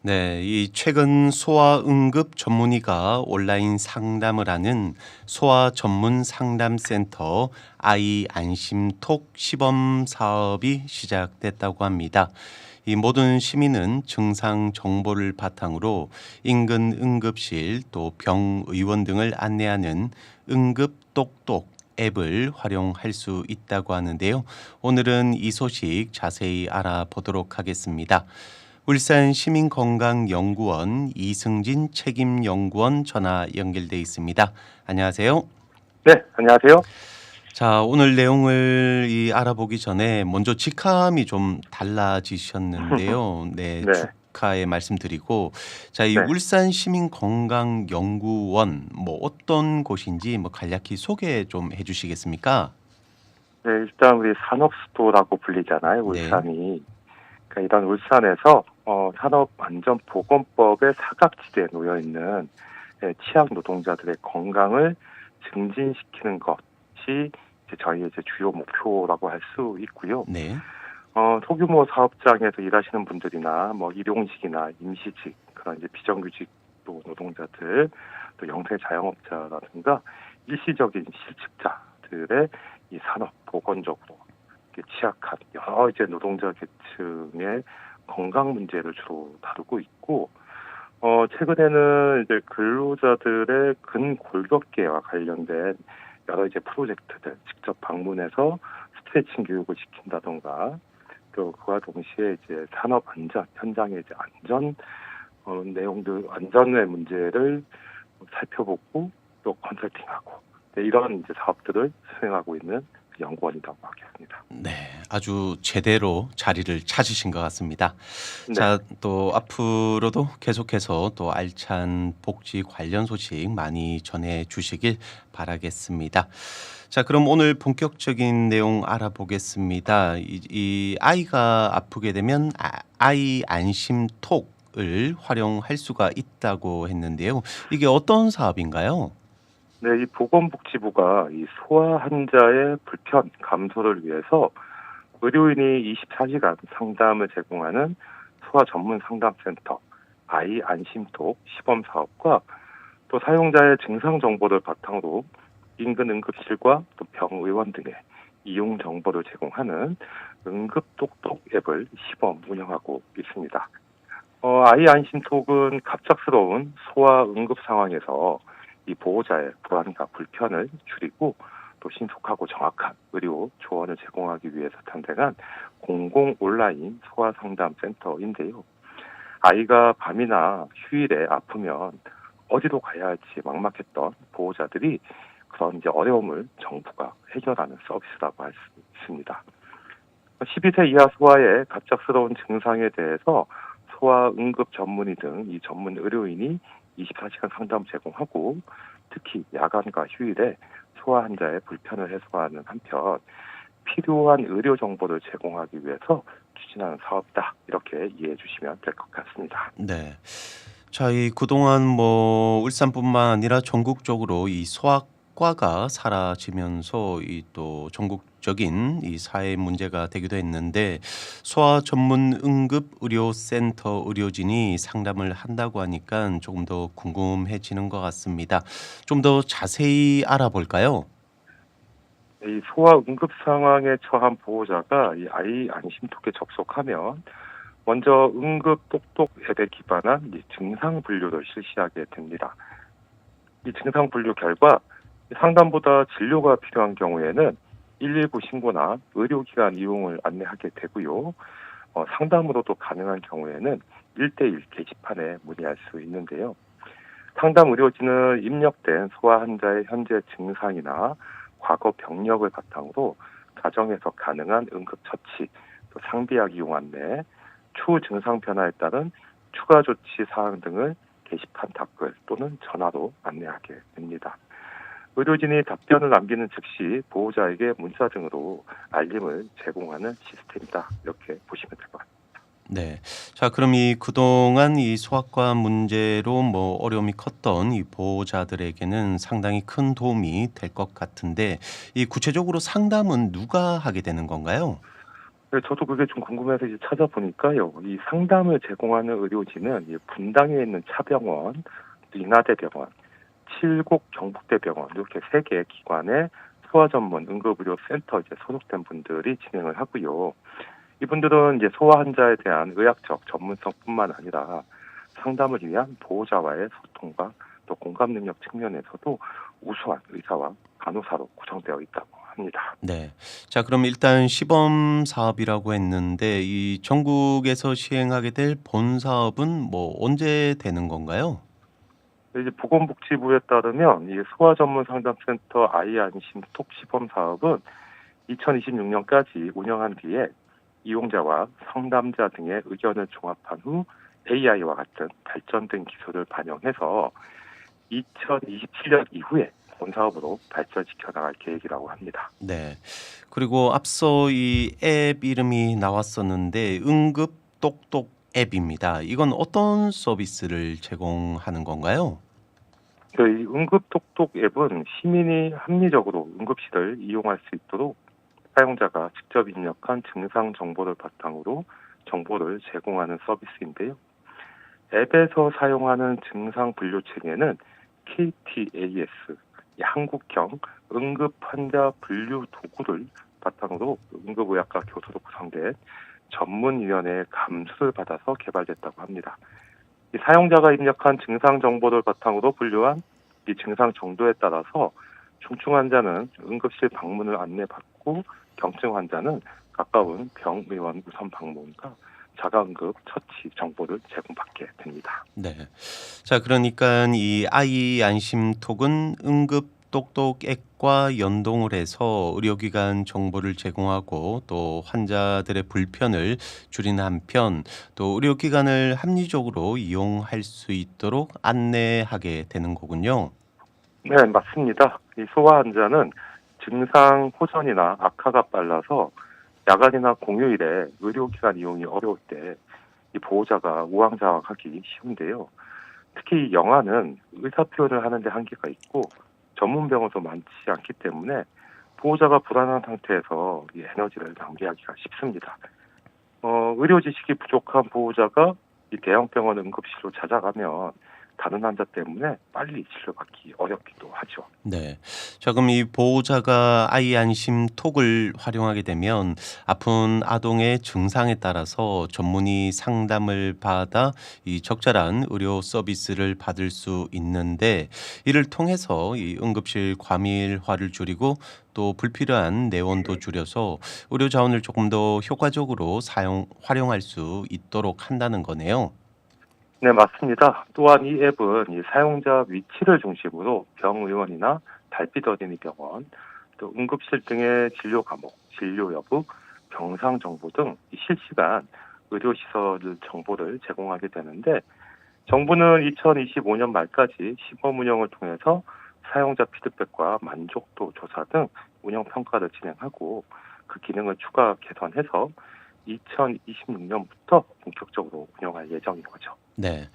네, 이 최근 소아응급 전문의가 온라인 상담을 하는 소아 전문 상담센터 아이 안심톡 시범 사업이 시작됐다고 합니다. 이 모든 시민은 증상 정보를 바탕으로 인근 응급실 또 병의원 등을 안내하는 응급 똑똑 앱을 활용할 수 있다고 하는데요. 오늘은 이 소식 자세히 알아보도록 하겠습니다. 울산 시민건강연구원 이승진 책임연구원 전화 연결돼 있습니다. 안녕하세요. 네, 안녕하세요. 자, 오늘 내용을 알아보기 전에 먼저 직함이 좀 달라지셨는데요. 네, 네, 축하의 말씀드리고, 자, 이 네, 울산 시민건강연구원 뭐 어떤 곳인지 뭐 간략히 소개 좀 해주시겠습니까? 네, 일단 우리 산업수도라고 불리잖아요, 네, 울산이. 그러니까 이런 울산에서 산업안전보건법의 사각지대에 놓여 있는 취약 노동자들의 건강을 증진시키는 것이 이제 저희의 이제 주요 목표라고 할 수 있고요. 네, 소규모 사업장에서 일하시는 분들이나 뭐 일용직이나 임시직 그런 이제 비정규직 또 노동자들 또 영세 자영업자라든가 일시적인 실직자들의 이 산업 보건적으로 취약한 여러 이제 노동자 계층의 건강 문제를 주로 다루고 있고 최근에는 이제 근로자들의 근골격계와 관련된 여러 이제 프로젝트들 직접 방문해서 스트레칭 교육을 시킨다던가 또 그와 동시에 이제 산업 안전 현장의 이제 안전 내용들 안전의 문제를 살펴보고 또 컨설팅하고 이런 이제 사업들을 수행하고 있는 연구원이라고 하겠습니다. 네, 아주 제대로 자리를 찾으신 것 같습니다. 네, 자, 또 앞으로도 계속해서 또 알찬 복지 관련 소식 많이 전해 주시길 바라겠습니다. 자, 그럼 오늘 본격적인 내용 알아보겠습니다. 이 아이가 아프게 되면 아이 안심톡을 활용할 수가 있다고 했는데요. 이게 어떤 사업인가요? 네, 이 보건복지부가 이 소아 환자의 불편 감소를 위해서 의료인이 24시간 상담을 제공하는 소아 전문 상담센터 아이 안심톡 시범 사업과 또 사용자의 증상 정보를 바탕으로 인근 응급실과 또 병의원 등의 이용 정보를 제공하는 응급똑똑 앱을 시범 운영하고 있습니다. 아이 안심톡은 갑작스러운 소아 응급 상황에서 이 보호자의 불안과 불편을 줄이고 또 신속하고 정확한 의료 조언을 제공하기 위해서 탄생한 공공 온라인 소아 상담 센터인데요. 아이가 밤이나 휴일에 아프면 어디로 가야 할지 막막했던 보호자들이 그런 이제 어려움을 정부가 해결하는 서비스라고 할 수 있습니다. 12세 이하 소아의 갑작스러운 증상에 대해서 소아 응급 전문의 등 이 전문 의료인이 24시간 상담 제공하고 특히 야간과 휴일에 소아 환자의 불편을 해소하는 한편 필요한 의료 정보를 제공하기 위해서 추진하는 사업이다. 이렇게 이해해 주시면 될 것 같습니다. 네. 자, 이 그동안 뭐 울산뿐만 아니라 전국적으로 이 소아과가 사라지면서 이 또 전국적인 이 사회 문제가 되기도 했는데 소아 전문 응급 의료 센터 의료진이 상담을 한다고 하니까 조금 더 궁금해지는 것 같습니다. 좀 더 자세히 알아볼까요? 이 소아 응급 상황에 처한 보호자가 이 아이 안심톡에 접속하면 먼저 응급 똑똑 앱에 기반한 이 증상 분류를 실시하게 됩니다. 이 증상 분류 결과 상담보다 진료가 필요한 경우에는 119 신고나 의료기관 이용을 안내하게 되고요. 상담으로도 가능한 경우에는 1대1 게시판에 문의할 수 있는데요. 상담 의료진은 입력된 소아 환자의 현재 증상이나 과거 병력을 바탕으로 가정에서 가능한 응급처치, 또 상비약 이용 안내, 추후 증상 변화에 따른 추가 조치 사항 등을 게시판 댓글 또는 전화로 안내하게 됩니다. 의료진이 답변을 남기는 즉시 보호자에게 문자 등으로 알림을 제공하는 시스템이다. 이렇게 보시면 될 것 같습니다. 네. 자, 그럼 이 그동안 이 소아과 문제로 뭐 어려움이 컸던 이 보호자들에게는 상당히 큰 도움이 될 것 같은데 이 구체적으로 상담은 누가 하게 되는 건가요? 네, 저도 그게 좀 궁금해서 이제 찾아보니까요. 이 상담을 제공하는 의료진은 이 분당에 있는 차병원, 인하대병원, 칠곡 경북대병원 이렇게 세 개의 기관의 소아 전문 응급의료센터 이제 소속된 분들이 진행을 하고요. 이분들은 이제 소아 환자에 대한 의학적 전문성뿐만 아니라 상담을 위한 보호자와의 소통과 또 공감 능력 측면에서도 우수한 의사와 간호사로 구성되어 있다고 합니다. 네. 자, 그럼 일단 시범 사업이라고 했는데 이 전국에서 시행하게 될 본 사업은 뭐 언제 되는 건가요? 이제 보건복지부에 따르면 이 소아 전문 상담센터 아이 안심 톡 시범 사업은 2026년까지 운영한 뒤에 이용자와 상담자 등의 의견을 종합한 후 AI와 같은 발전된 기술을 반영해서 2027년 이후에 본 사업으로 발전시켜 나갈 계획이라고 합니다. 네. 그리고 앞서 이 앱 이름이 나왔었는데 응급 똑똑 앱입니다. 이건 어떤 서비스를 제공하는 건가요? 이 응급톡톡 앱은 시민이 합리적으로 응급실을 이용할 수 있도록 사용자가 직접 입력한 증상 정보를 바탕으로 정보를 제공하는 서비스인데요. 앱에서 사용하는 증상 분류 체계는 KTAS, 이 한국형 응급 환자 분류 도구를 바탕으로 응급의학과 교수로 구성된 전문위원회의 감수를 받아서 개발됐다고 합니다. 이 사용자가 입력한 증상 정보를 바탕으로 분류한 이 증상 정도에 따라서 중증 환자는 응급실 방문을 안내받고 경증 환자는 가까운 병의원 우선 방문과 자가응급 처치 정보를 제공받게 됩니다. 네. 자, 그러니까 이 아이 안심톡은 응급 똑똑 앱과 연동을 해서 의료기관 정보를 제공하고 또 환자들의 불편을 줄이는 한편 또 의료기관을 합리적으로 이용할 수 있도록 안내하게 되는 거군요. 네, 맞습니다. 이 소아 환자는 증상 호전이나 악화가 빨라서 야간이나 공휴일에 의료기관 이용이 어려울 때 이 보호자가 우왕좌왕하기 쉬운데요. 특히 이 영아는 의사 표현을 하는데 한계가 있고 전문 병원도 많지 않기 때문에 보호자가 불안한 상태에서 이 에너지를 낭비하기가 쉽습니다. 의료 지식이 부족한 보호자가 이 대형 병원 응급실로 찾아가면 다른 환자 때문에 빨리 치료받기 어렵기도 하죠. 네. 자, 그럼 이 보호자가 아이 안심 톡을 활용하게 되면 아픈 아동의 증상에 따라서 전문의 상담을 받아 이 적절한 의료 서비스를 받을 수 있는데 이를 통해서 이 응급실 과밀화를 줄이고 또 불필요한 내원도 줄여서 의료 자원을 조금 더 효과적으로 활용할 수 있도록 한다는 거네요. 네, 맞습니다. 또한 이 앱은 이 사용자 위치를 중심으로 병의원이나 달빛 어린이 병원, 또 응급실 등의 진료 과목, 진료 여부, 병상 정보 등 이 실시간 의료시설 정보를 제공하게 되는데 정부는 2025년 말까지 시범 운영을 통해서 사용자 피드백과 만족도 조사 등 운영 평가를 진행하고 그 기능을 추가 개선해서 2026년부터 본격적으로 운영할 예정인 거죠. 네.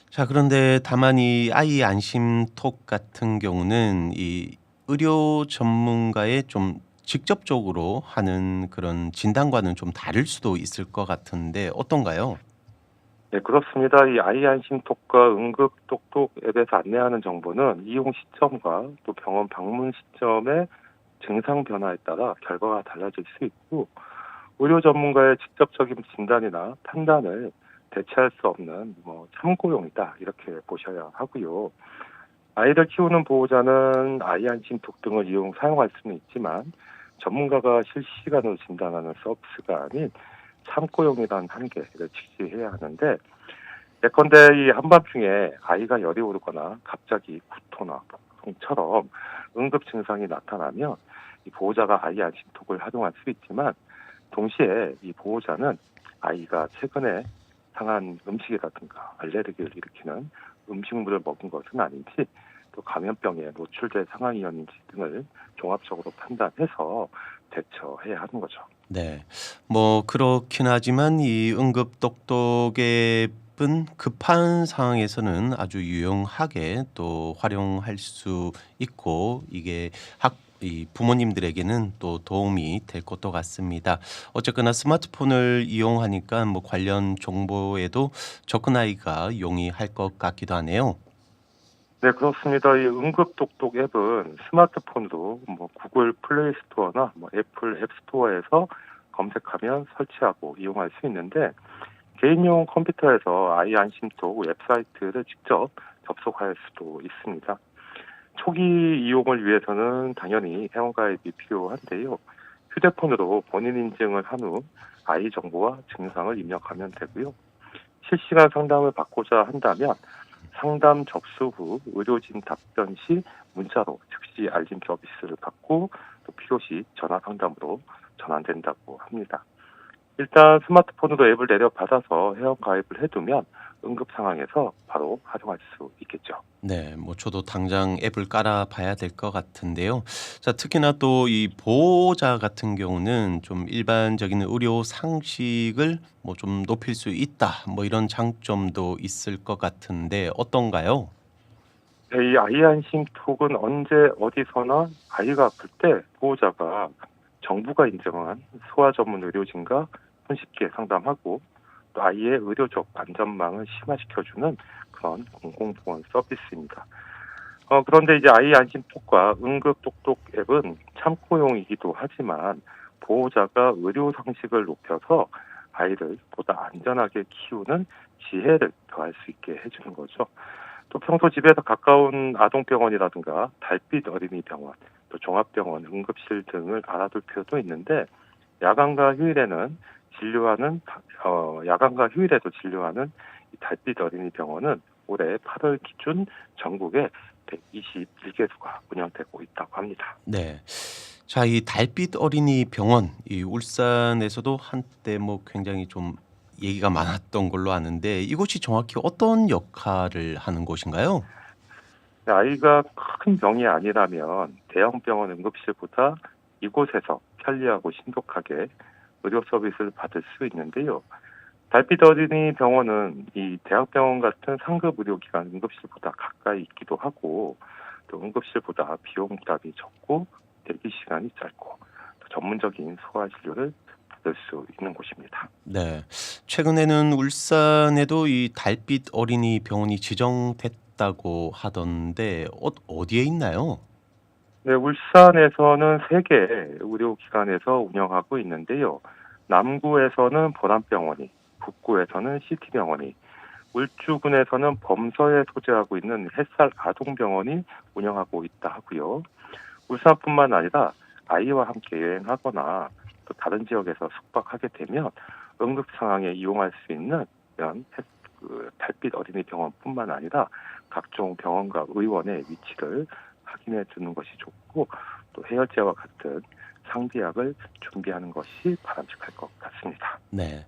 자, 그런데 다만 이 아이 안심톡 같은 경우는 이 의료 전문가의 좀 직접적으로 하는 그런 진단과는 좀 다를 수도 있을 것 같은데 어떤가요? 네, 그렇습니다. 이 아이 안심톡과 응급 똑똑 앱에서 안내하는 정보는 이용 시점과 또 병원 방문 시점의 증상 변화에 따라 결과가 달라질 수 있고 의료 전문가의 직접적인 진단이나 판단을 대체할 수 없는 참고용이다 이렇게 보셔야 하고요. 아이를 키우는 보호자는 아이 안심톡 등을 사용할 수는 있지만 전문가가 실시간으로 진단하는 서비스가 아닌 참고용이라는 한계를 직시해야 하는데 예컨대 이 한밤중에 아이가 열이 오르거나 갑자기 구토나 복통처럼 응급 증상이 나타나면 이 보호자가 아이 안심톡을 활용할 수 있지만 동시에 이 보호자는 아이가 최근에 상한 음식이라든가 알레르기를 일으키는 음식물을 먹은 것은 아닌지 또 감염병에 노출될 상황이었는지 등을 종합적으로 판단해서 대처해야 하는 거죠. 네. 뭐 그렇긴 하지만 이 응급 똑똑 앱은 급한 상황에서는 아주 유용하게 또 활용할 수 있고 이게 학 이 부모님들에게는 또 도움이 될 것도 같습니다. 어쨌거나 스마트폰을 이용하니까 뭐 관련 정보에도 접근하기가 용이할 것 같기도 하네요. 네, 그렇습니다. 이 응급똑똑 앱은 스마트폰으로 뭐 구글 플레이 스토어나 뭐 애플 앱 스토어에서 검색하면 설치하고 이용할 수 있는데 개인용 컴퓨터에서 아이 안심톡 웹사이트를 직접 접속할 수도 있습니다. 초기 이용을 위해서는 당연히 회원가입이 필요한데요. 휴대폰으로 본인 인증을 한 후 아이 정보와 증상을 입력하면 되고요. 실시간 상담을 받고자 한다면 상담 접수 후 의료진 답변 시 문자로 즉시 알림 서비스를 받고 또 필요시 전화 상담으로 전환된다고 합니다. 일단 스마트폰으로 앱을 내려받아서 회원 가입을 해두면 응급 상황에서 바로 활용할 수 있겠죠. 네, 뭐 저도 당장 앱을 깔아 봐야 될 것 같은데요. 자, 특히나 또 이 보호자 같은 경우는 좀 일반적인 의료 상식을 뭐 좀 높일 수 있다. 뭐 이런 장점도 있을 것 같은데 어떤가요? 네, 이 아이 안심톡은 언제 어디서나 아이가 아플 때 보호자가 정부가 인정한 소아 전문 의료진과 손쉽게 상담하고 또 아이의 의료적 안전망을 심화시켜주는 그런 공공보건 서비스입니다. 그런데 이제 아이 안심톡과 응급똑똑 앱은 참고용이기도 하지만 보호자가 의료 상식을 높여서 아이를 보다 안전하게 키우는 지혜를 더할 수 있게 해주는 거죠. 또 평소 집에서 가까운 아동병원이라든가 달빛 어린이병원, 또 종합병원, 응급실 등을 알아둘 필요도 있는데 야간과 휴일에는 야간과 휴일에도 진료하는 이 달빛 어린이병원은 올해 8월 기준 전국에 121개소가 운영되고 있다고 합니다. 네. 자, 이 달빛 어린이 병원, 이 울산에서도 한때 뭐 굉장히 좀 얘기가 많았던 걸로 아는데 이곳이 정확히 어떤 역할을 하는 곳인가요? 아이가 큰 병이 아니라면 대형 병원 응급실보다 이곳에서 편리하고 신속하게 의료 서비스를 받을 수 있는데요. 달빛 어린이 병원은 이 대학병원 같은 상급 의료기관 응급실보다 가까이 있기도 하고 또 응급실보다 비용 부담이 적고 대기 시간이 짧고 또 전문적인 소아 진료를 받을 수 있는 곳입니다. 네. 최근에는 울산에도 이 달빛 어린이 병원이 지정됐다고 하던데 어디에 있나요? 네, 울산에서는 3개 의료기관에서 운영하고 있는데요. 남구에서는 보람병원이, 북구에서는 시티병원이, 울주군에서는 범서에 소재하고 있는 햇살 아동병원이 운영하고 있다 하고요. 울산뿐만 아니라 아이와 함께 여행하거나 또 다른 지역에서 숙박하게 되면 응급 상황에 이용할 수 있는 이런 달빛 어린이 병원뿐만 아니라 각종 병원과 의원의 위치를 확인해 두는 것이 좋고 또 해열제와 같은 상비약을 준비하는 것이 바람직할 것 같습니다. 네.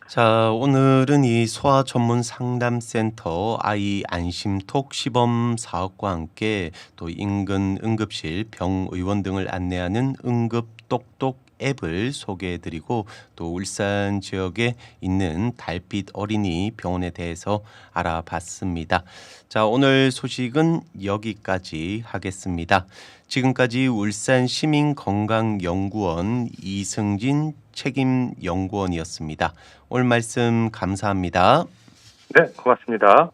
자, 오늘은 이 소아 전문 상담센터 아이 안심톡 시범 사업과 함께 또 인근 응급실, 병의원 등을 안내하는 응급 똑똑 앱을 소개해드리고 또 울산 지역에 있는 달빛 어린이 병원에 대해서 알아봤습니다. 자, 오늘 소식은 여기까지 하겠습니다. 지금까지 울산 시민건강연구원 이승진 책임연구원이었습니다. 오늘 말씀 감사합니다. 네, 고맙습니다.